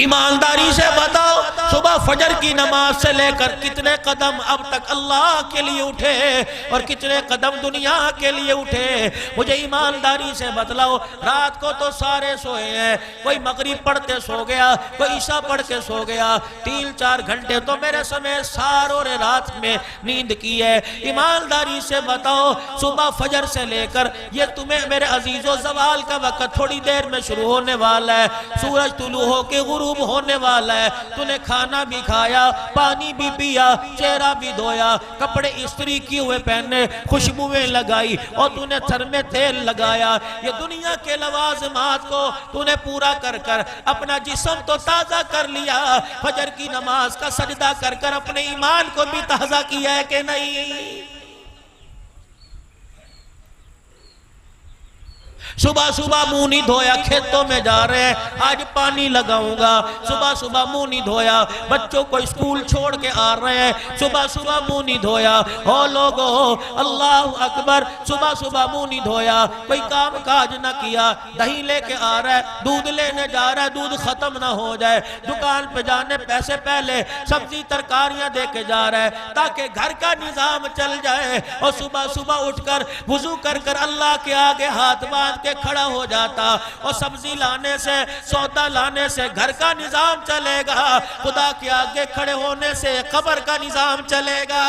ईमानदारी से बताओ, सुबह फजर की नमाज से लेकर कितने कदम अब तक अल्लाह के लिए उठे और कितने कदम दुनिया के लिए उठे? मुझे ईमानदारी से बतलाओ। रात को तो सारे सोए हैं, कोई मगरिब पढ़ते सो गया, कोई ईशा पढ़ के सो गया, 3-4 घंटे तो मेरे समय सारों ने रात में नींद की है। ईमानदारी से बताओ, सुबह फजर से लेकर ये तुम्हें मेरे अजीजों ज़वाल का वक्त थोड़ी देर में शुरू होने वाला है, सूरज तुलू हो के गुरूब होने वाला है। तूने खाना भी खाया, पानी भी पिया, चेहरा भी धोया, कपड़े इस्त्री किए हुए पहने, खुशबुएं लगाई और तूने सर में तेल लगाया। ये दुनिया के लवाज़िमात को तूने पूरा कर कर अपना जिस्म तो ताज़ा कर लिया। फजर की नमाज का सजदा कर कर अपने ईमान को भी ताज़ा किया है कि नहीं? सुबह सुबह मुंह नहीं धोया, खेतों में जा रहे हैं, आज पानी लगाऊंगा। सुबह सुबह मुंह नहीं धोया, बच्चों को स्कूल छोड़ के आ रहे हैं, सुबह सुबह मुंह नहीं धोया। हो लोगो, अल्लाह अकबर, सुबह सुबह मुंह नहीं धोया, कोई काम काज ना किया, दही लेके आ रहा है, दूध लेने जा रहा है, दूध खत्म ना हो जाए, दुकान पे जाने पैसे पहले सब्जी तरकारियां दे के जा रहा है ताकि घर का निजाम चल जाए। और सुबह सुबह उठकर वुजू कर कर अल्लाह के आगे हाथ बांध के खड़ा हो जाता और सब्जी लाने से, सौदा लाने से घर का निजाम चलेगा, खुदा के आगे खड़े होने से कब्र का निजाम चलेगा।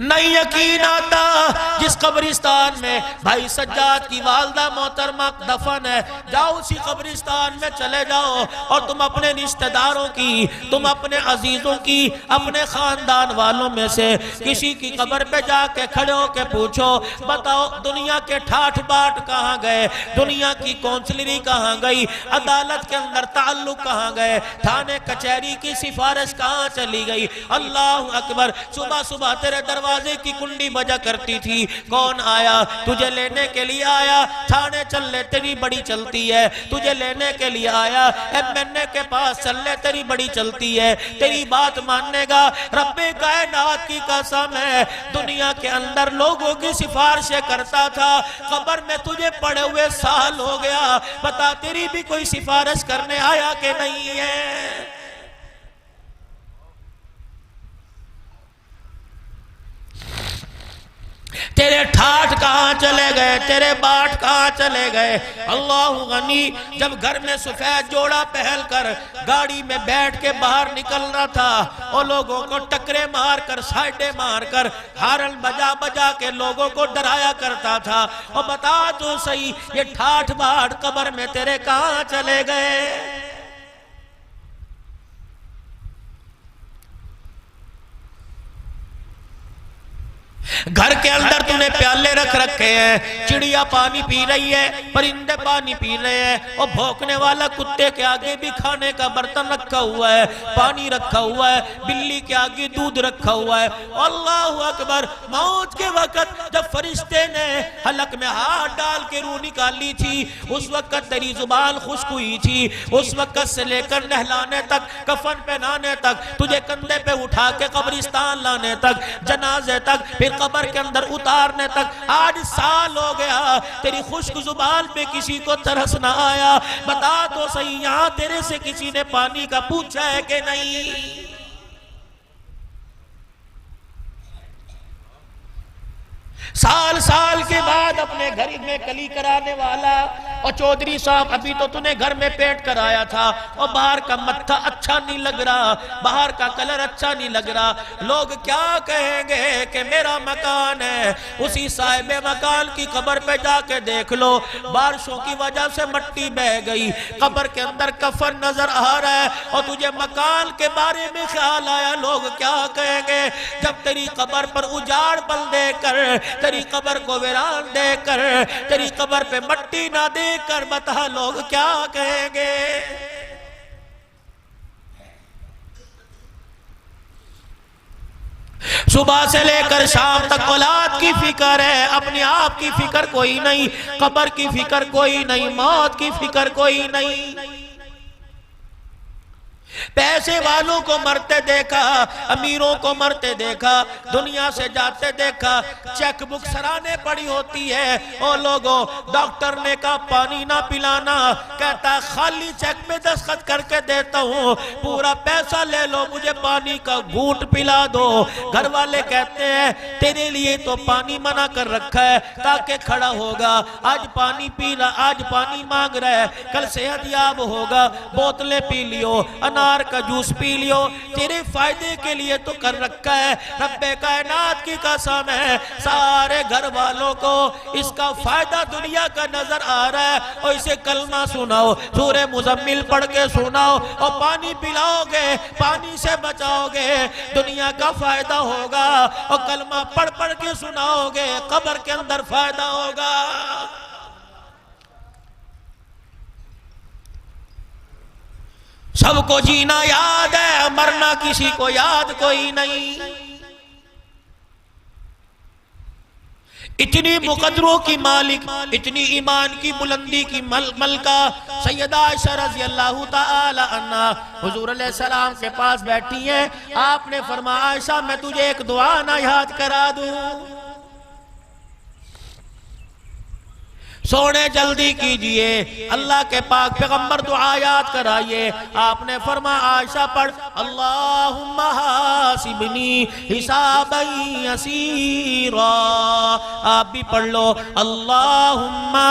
नहीं यकीन आता, जिस कब्रिस्तान में भाई सज्जाद की वालदा मोहतरमा दफन है, जाओ उसी कब्रिस्तान में चले जाओ और तुम अपने रिश्तेदारों की, तुम अपने अजीजों की, अपने खानदान वालों में से किसी की कब्र पे जाके खड़े होके पूछो, बताओ दुनिया के ठाठ बाट कहाँ गए, दुनिया की कौंसलरी कहाँ गई, अदालत के अंदर ताल्लुक कहाँ गए, थाने कचहरी की सिफारिश कहाँ चली गई। अल्लाह अकबर, सुबह सुबह तेरे दरवाजे की कुंडी बजा करती थी, कौन आया? तुझे लेने के लिए आया, थाने चल ले तेरी बड़ी चलती है, तुझे लेने के लिए आया, एमएनए के पास चल ले तेरी बड़ी चलती है, तेरी बात मानेगा। रब्बे कायनात की कसम है, दुनिया के अंदर लोगों की सिफारिशें करता था, कब्र में तुझे पड़े हुए साल हो गया, बता तेरी भी कोई सिफारिश करने आया कि नहीं है? तेरे ठाठ कहाँ चले गए, तेरे बाट कहाँ चले गए? अल्लाह गनी, जब घर में सफेद जोड़ा पहन कर गाड़ी में बैठ के बाहर निकल रहा था और लोगों को टकरे मार कर, साइडे मार कर, हारन बजा बजा के लोगों को डराया करता था, और बता तो सही ये ठाठ बाट कब्र में तेरे कहाँ चले गए? घर के अंदर तूने प्याले रख रखे हैं, चिड़िया पानी पी रही है, परिंदे पानी पी रहे हैं, और भौंकने वाला कुत्ते के आगे भी खाने का बर्तन रखा हुआ है, पानी रखा हुआ है, बिल्ली के आगे दूध रखा हुआ है। अल्लाह अकबर, मौत के वक्त जब फरिश्ते ने हलक में हाथ डाल के रूह निकाली थी, उस वक्त तेरी जुबान खुश्क हुई थी, उस वक्त से लेकर नहलाने तक, कफन पहनाने तक, तुझे कंधे पे उठा के कब्रिस्तान लाने तक, जनाजे तक, फिर कब्र के अंदर उतारने तक, आज साल हो गया, तेरी खुश्क जुबान पे किसी को तरस ना आया। बता तो सही, यहां तेरे से किसी ने पानी का पूछा है कि नहीं? साल साल के बाद अपने घर में कली कराने वाला, और चौधरी साहब अभी तो तूने घर में पेट कराया था, और बाहर का मत्था अच्छा नहीं लग रहा, बाहर का कलर अच्छा नहीं लग रहा, लोग क्या कहेंगे कि मेरा मकान है। उसी साहिब मकान की कब्र पे जाके देख लो, बारिशों की वजह से मिट्टी बह गई, कब्र के अंदर कफन नजर आ रहा है, और तुझे मकान के बारे में ख्याल आया, लोग क्या कहेंगे जब तेरी कब्र पर उजाड़ पल देकर, तेरी कब्र को वीरान देकर, तेरी कब्र पे मट्टी ना देकर, बता लोग क्या कहेंगे? सुबह से लेकर शाम तक औलाद की फिक्र है, अपने आप की फिक्र कोई नहीं, कब्र की फिक्र कोई नहीं, मौत की फिक्र कोई नहीं। पैसे वालों को मरते देखा, अमीरों को मरते देखा, दुनिया से जाते देखा, चेक बुक सराहने पड़ी होती है। ओ लोगों, डॉक्टर ने कहा पानी ना पिलाना, कहता खाली चेक में दस्तखत करके देता हूँ, पूरा पैसा ले लो, मुझे पानी का घूंट पिला दो। घर वाले कहते हैं तेरे लिए तो पानी मना कर रखा है, ताकि खड़ा होगा, आज पानी पी रहा, आज पानी मांग रहा है, कल सेहत याब होगा, बोतलें पी लियो, अनार का जूस पी लियो, तेरे फायदे के लिए तो कर रखा है। रब्बे कायनात की कसम है, सारे घर वालों को इसका फायदा दुनिया का नजर आ रहा है, और इसे कलमा सुनाओ, सूरे मुजम्मिल पढ़ के सुनाओ, और पानी पिलाओगे, पानी से बचाओगे, दुनिया का फायदा होगा, और कलमा पढ़ पढ़ के सुनाओगे, कब्र के अंदर फायदा होगा। सबको जीना याद है, मरना किसी को याद कोई नहीं। इतनी मुकद्दरों की मालिक, इतनी ईमान की बुलंदी की मलका सैयदा आयशा रज़ी अल्लाह ताला अन्हा हुजूर अलैहिस्सलाम के पास बैठी हैं। आपने फरमाया आयशा मैं तुझे एक दुआ ना याद करा दूं। सोने जल्दी कीजिए, अल्लाह के पाक पैगंबर दुआ याद कराइए। आपने फरमाया आयशा पढ़, अल्लाहुम्मा हासिबनी हिसाबन यसीरा। आप भी पढ़ लो, अल्लाहुम्मा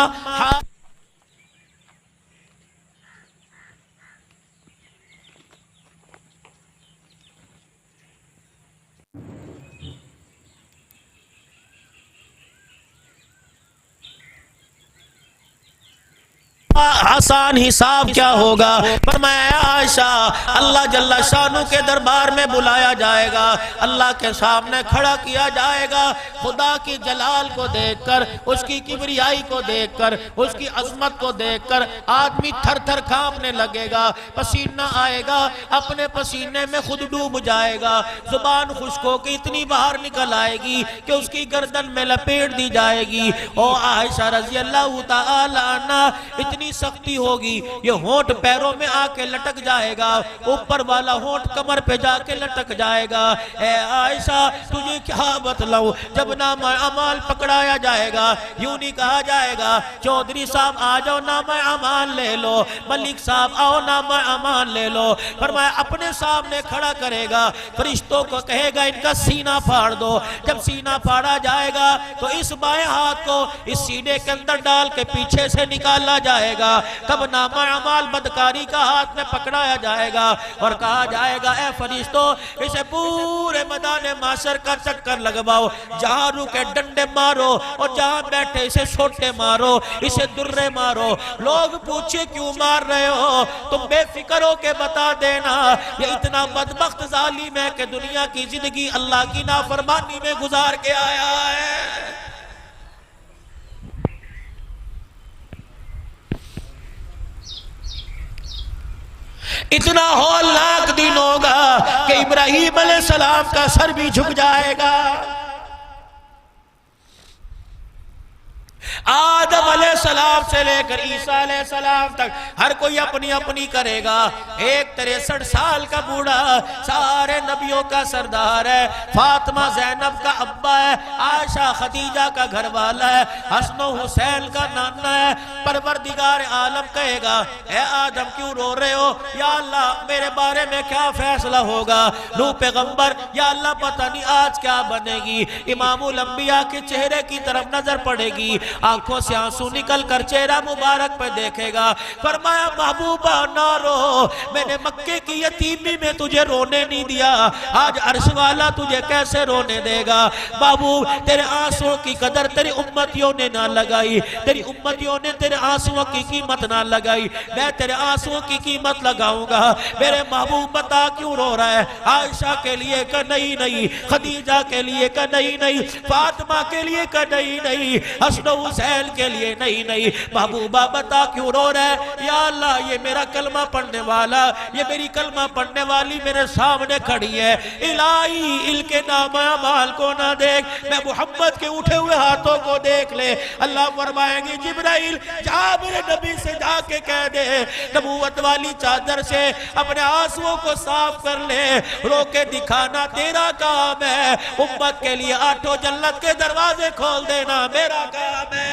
आसान हिसाब क्या होगा। फरमाया आयशा अल्लाह जल्ला शानू के दरबार में बुलाया जाएगा, अल्लाह के सामने खड़ा किया जाएगा। खुदा की जलाल को देखकर, उसकी किबरियाई को देखकर, उसकी अजमत को देखकर आदमी थर थर कांपने लगेगा, पसीना आएगा, अपने पसीने में खुद डूब जाएगा, जुबान खुश्क होकर इतनी बाहर निकल आएगी कि उसकी गर्दन में लपेट दी जाएगी। ओ आयशा रज़ी अल्लाह तआला अन्हा इतनी सख्ती होगी, ये होंठ पैरों में आके लटक जाएगा, ऊपर वाला होंठ कमर पे जाके लटक जाएगा। ए आयशा तुझे क्या बतलाऊं, जब नामा अमाल पकड़ाया जाएगा यूं नहीं कहा जाएगा चौधरी साहब आ जाओ नामा अमाल ले लो, मलिक साहब आओ नामा अमाल ले लो। फरमाया अपने सामने खड़ा करेगा, फरिश्तों को कहेगा इनका सीना फाड़ दो। जब सीना फाड़ा जाएगा तो इस बाएं हाथ को इस सीने के अंदर डाल के पीछे से निकाला जाएगा। तब नामा अमाल बदकारी का हाथ में पकड़ाया जाएगा और कहा जाएगा ए फरिश्तों इसे पूरे मैदान माशर का चक्कर लगवाओ, जहां रुके डंडे मारो और जहां बैठे इसे छोटे मारो, इसे दुर्रे मारो। लोग पूछे क्यों मार रहे हो, तुम बेफिक्र हो के बता देना ये इतना बदबख्त जालिम है कि दुनिया की जिंदगी अल्लाह की नाफरमानी में गुजार के आया है। इतना हौलनाक दिन होगा कि इब्राहीम अलैहिस्सलाम का सर भी झुक जाएगा, आदम अलैहिस्सलाम से लेकर ईसा अलैहिस्सलाम तक हर कोई अपनी अपनी करेगा। एक 63 साल का बूढ़ा सारे नबियों का सरदार है, फातिमा ज़ैनब का अब्बा है, आयशा खदीजा का घर वाला है, हसन हुसैन का नाना है। परवरदिगार आलम कहेगा ए आदम क्यों रो रहे हो, या अल्लाह मेरे बारे में क्या फैसला होगा। नूह पैगंबर या अल्लाह पता नहीं आज क्या बनेगी। इमामुल अंबिया के चेहरे की तरफ नजर पड़ेगी, आंखों से आंसू निकल कर चेहरा मुबारक पे देखेगा। फरमाया महबूबा ना रो, मैंने मक्के की यतीमी में तुझे रोने नहीं दिया, आज अर्श वाला तुझे कैसे रोने देगा। बाबू तेरे आंसुओं की कदर तेरी उम्मतियों ने ना लगाई, तेरी उम्मतियों ने तेरे आंसुओं की कीमत ना लगाई, मैं तेरे आंसुओं की कीमत लगाऊंगा। मेरे महबूब बता क्यों रो रहा है, आयशा के लिए का नहीं, खदीजा के लिए का नहीं, फातिमा के लिए का नहीं, हसन हुसैन के लिए नहीं नहीं महबूबा बता क्यों रो रहा है? या अल्लाह ये मेरा कलमा पढ़ने वाला, ये मेरी कलमा पढ़ने वाली मेरे सामने खड़ी है, इलाही इनके नाम अमाल को ना देख, मैं मोहम्मद के उठे हुए हाथों को देख ले। अल्लाह फरमाएंगे जिब्राइल जा मेरे नबी से जाके कह दे नबूवत वाली चादर से अपने आंसुओं को साफ कर ले, रो के दिखाना तेरा काम है, उम्मत के लिए आठों जन्नत के दरवाजे खोल देना मेरा काम है।